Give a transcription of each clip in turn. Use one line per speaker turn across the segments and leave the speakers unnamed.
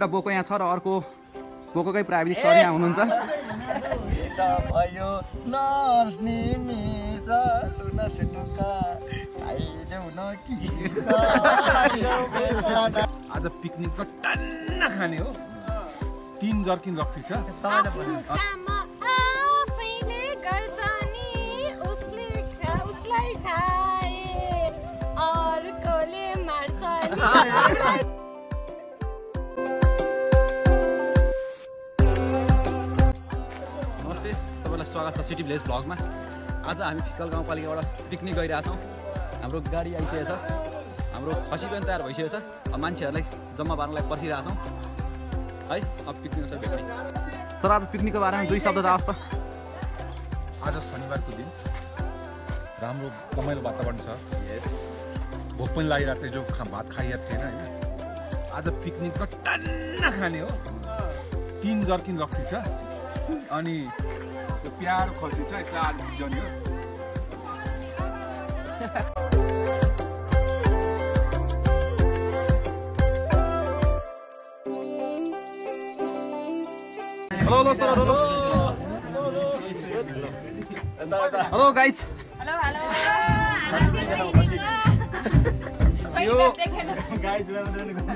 एउटा बोको यहाँ छ र अर्को बोकोकै प्राविधिक सर यहाँ हुनुहुन्छ।
आज पिकनिकको टन्न खाने हो। 3 जर्किन रक्सी छ।
नमस्ते, तपाईँलाई स्वागत छ सिटी भिलेज भ्लगमा। आज हामी फिक्कल गाउँपालिकाबाट पिकनिक गइरहेछौँ। हाम्रो गाडी आइसकेको छ, हाम्रो खसी पनि तयार भइसकेको छ। अब मान्छेहरूलाई जम्मा पार्नलाई पर्खिरहेछौँ है। अब पिकनिक सर भेट्ने सर, आज पिकनिकको बारेमा 2 शब्द जाओस् त।
आज शनिबारको दिन राम्रो रमाइलो वातावरण छ। भोक पनि लागिरहेको छ, जो भात खाइएको थिएन होइन। आज पिकनिकको टन्न खाने हो। 3 जर्किन रक्सी छ अनि त्यो प्यारो खसी छ, यसलाई आज सिजन हो।
Hello sir, hello guys. यो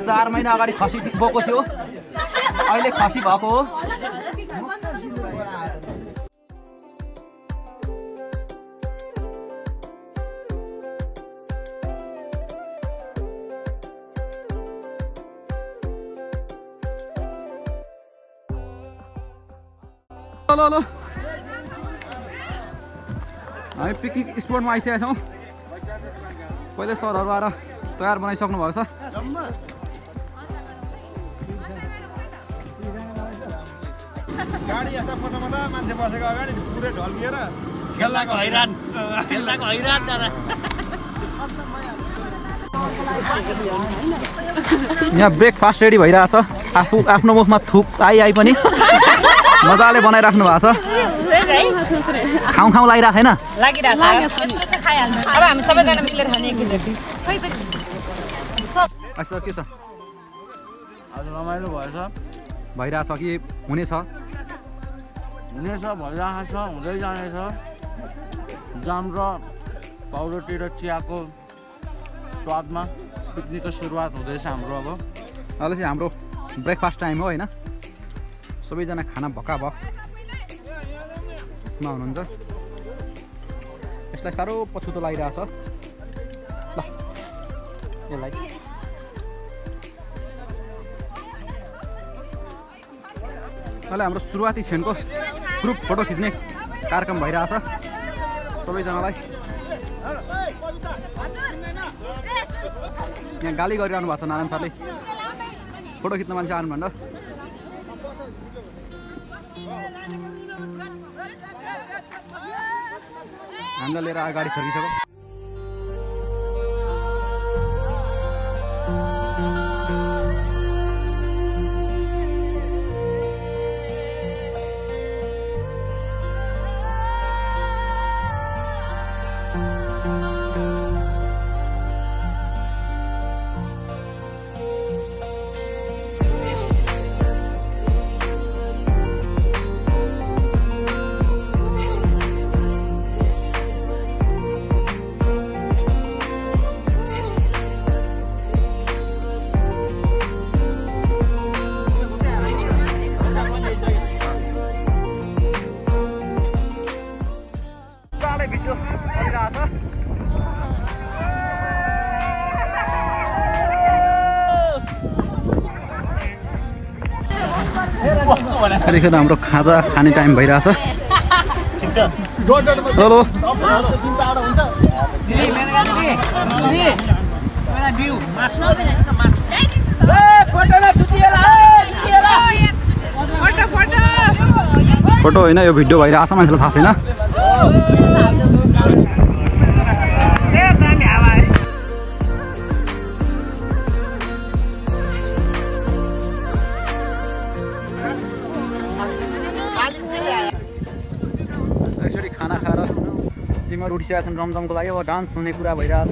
4 महिना अगाडि खसी बोको थियो, अहिले खसी भएको हो। हेलो, हामी पिकनिक स्पोटमा आइसकेका छौँ। पहिले सरहरू आएर तयार बनाइसक्नु भएको छ।
गाडी यता फोटोमा मान्छे बसेको अगाडि पुरै ढल्किएर
खेल्दाको हैरान दादा।
यहाँ ब्रेकफास्ट रेडी भइरहेछ। आफ्नो मुखमा थुक आइ पनि मजाले बनाइराख्नु भएको छ। खाउँ लागिरहेको छैन?
अब हामी सबैजना मिलेर खाने एकैचोटि।
सर के छ?
आज रमाइलो
भइरहेछ कि हुनेछ?
भइरहेको छ, हुँदै जानेछ। जाम र पाउरोटी र चियाको स्वादमा पिकनिकको सुरुवात हुँदैछ हाम्रो। अब
अहिले चाहिँ हाम्रो ब्रेकफास्ट टाइम हो होइन। सबैजना खाना भक्काभकमा हुनुहुन्छ। यसलाई साह्रो पछुतो लागिरहेछ। ल यसलाई अहिले हाम्रो सुरुवाती क्षणको ग्रुप फोटो खिच्ने कार्यक्रम भइरहेछ। सबैजनालाई यहाँ गाली गरिरहनु भएको छ नारायण सरले, फोटो खिच्न मान्छे आउनु भनेर। हामीलाई लिएर अगाडि फर्किसक्यो। यतिखेर हाम्रो खाजा खाने टाइम भइरहेछ। हेलो फोटो होइन, यो भिडियो भइरहेछ, मान्छेलाई थाहा छैन। खाना खाएर तिमीहरू उठिसकेका छन् रमझमको लागि। अब डान्स हुने कुरा भइरहेछ।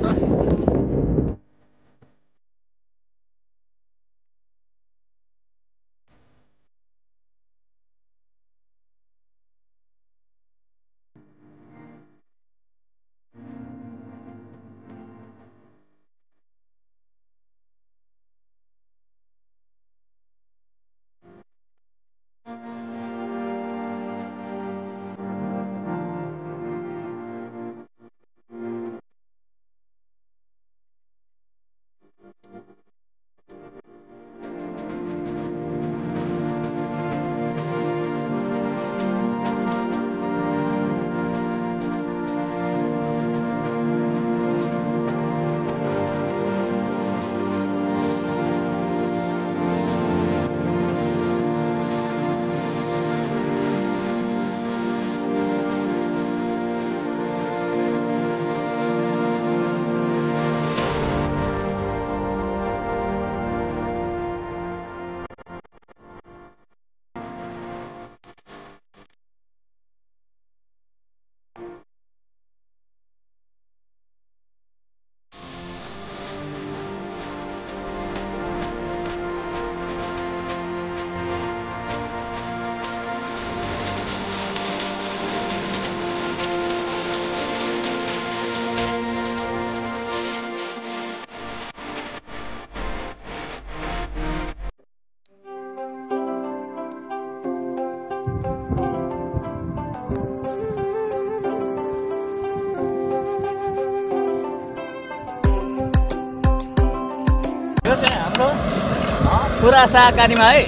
पुरा शाकाहारीमा है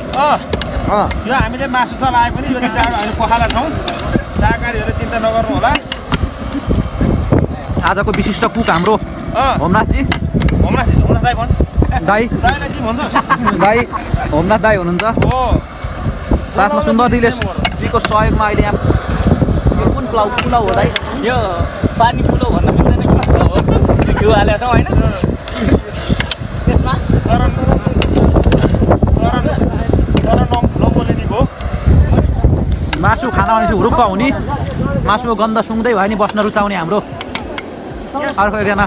यो हामीले मासु चल आए पनि यो चाड हामी पखाला छौँ शाकाहारीहरू चिन्ता नगर्नु होला
आजको विशिष्ट कुक हाम्रो होमनाथजी दाई होमनाथ दाई हुनुहुन्छ साथमा सुन्दर दिदीको सहयोगमा अहिले यहाँ यो कुन पुलाउ हो दाई
यो पानी पुलाउ भन्न मिल्दैन कि पुलाउ हो घिउ हालेको छौँ होइन त्यसमा
मासु खाना भनेपछि हुरुक्क हुने मासुको गन्ध सुँग्दै भयो नि बस्न रुचाउने हाम्रो अर्को एकजना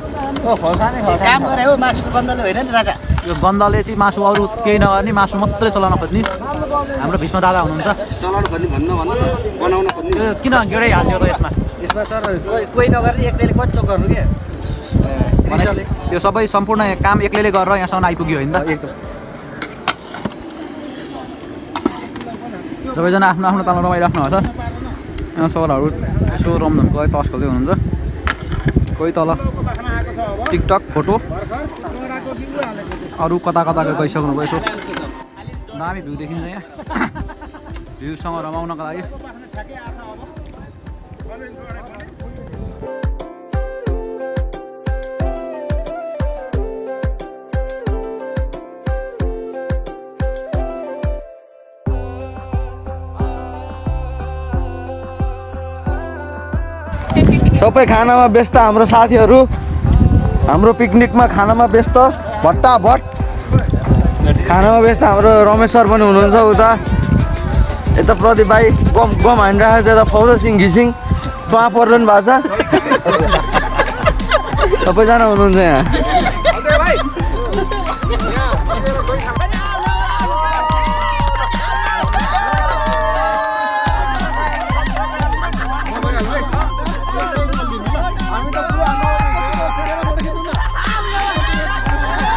काम गरे हो मासुको गन्धले होइन नि राजा
यो गन्धले चाहिँ मासु अरू केही नगर्ने मासु मात्रै चलाउन खोज्ने हाम्रो भीष्म दादा हुनुहुन्छ
चलाउन खोज्ने बनाउन खोज्ने
यो किन गेडै हाल्यो त यसमा
सर कोही नगर्ने एक्लैले कच्चो गर्नु के
यो सबै सम्पूर्ण काम एक्लैले गरेर यहाँसम्म आइपुग्यो होइन त सबैजना आफ्नो आफ्नो तालमा रमाइराख्नु भएको छ यहाँ सरहरू यसो रमझमको लागि तस खोल्दै हुनुहुन्छ कोही तल टिकटक फोटो अरू कता गइसक्नु भयो यसो दामी भ्यू देखिन्छ यहाँ भ्यूसँग रमाउनको लागि
सबै खानामा व्यस्त हाम्रो साथीहरू हाम्रो पिकनिकमा खानामा व्यस्त भट्टाभट खानामा व्यस्त हाम्रो रमेश सर पनि हुनुहुन्छ उता यता प्रदीप भाइ गम हानिरहेको छ यता फौज सिंह घिसिङ टुवा पर्नु भएको छ सबैजना हुनुहुन्छ यहाँ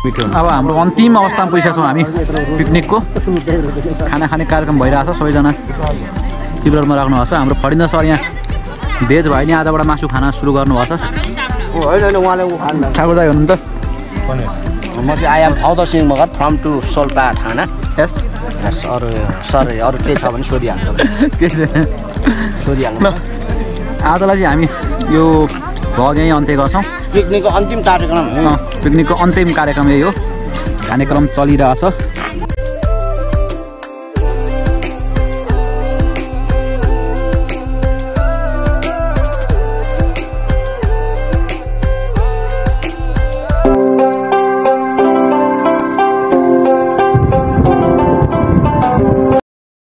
अब हाम्रो अन्तिम अवस्थामा पुगिसकेका छौँ हामी पिकनिकको खाना खाने कार्यक्रम भइरहेछ सबैजना टिब्लरमा राख्नु भएको छ हाम्रो फडिन्द सर यहाँ भेज भयो नि आजबाट मासु खाना सुरु गर्नुभएको छ
होइन उहाँले
ठाकुर दाई हुनुहुन्छ
म चाहिँ I am Phaudar Singh Magar from टु सोल्पा थाना
यस
अरू केही छ भने सोधिहाल्नु
के
सोधिहाल्नु
आजलाई चाहिँ हामी यो भ्लग यहीँ अन्त्य गर्छौँ
पिकनिकको अन्तिम कार्यक्रम
पिकनिकको अन्तिम कार्यक्रम यही हो कार्यक्रम चलिरहेछ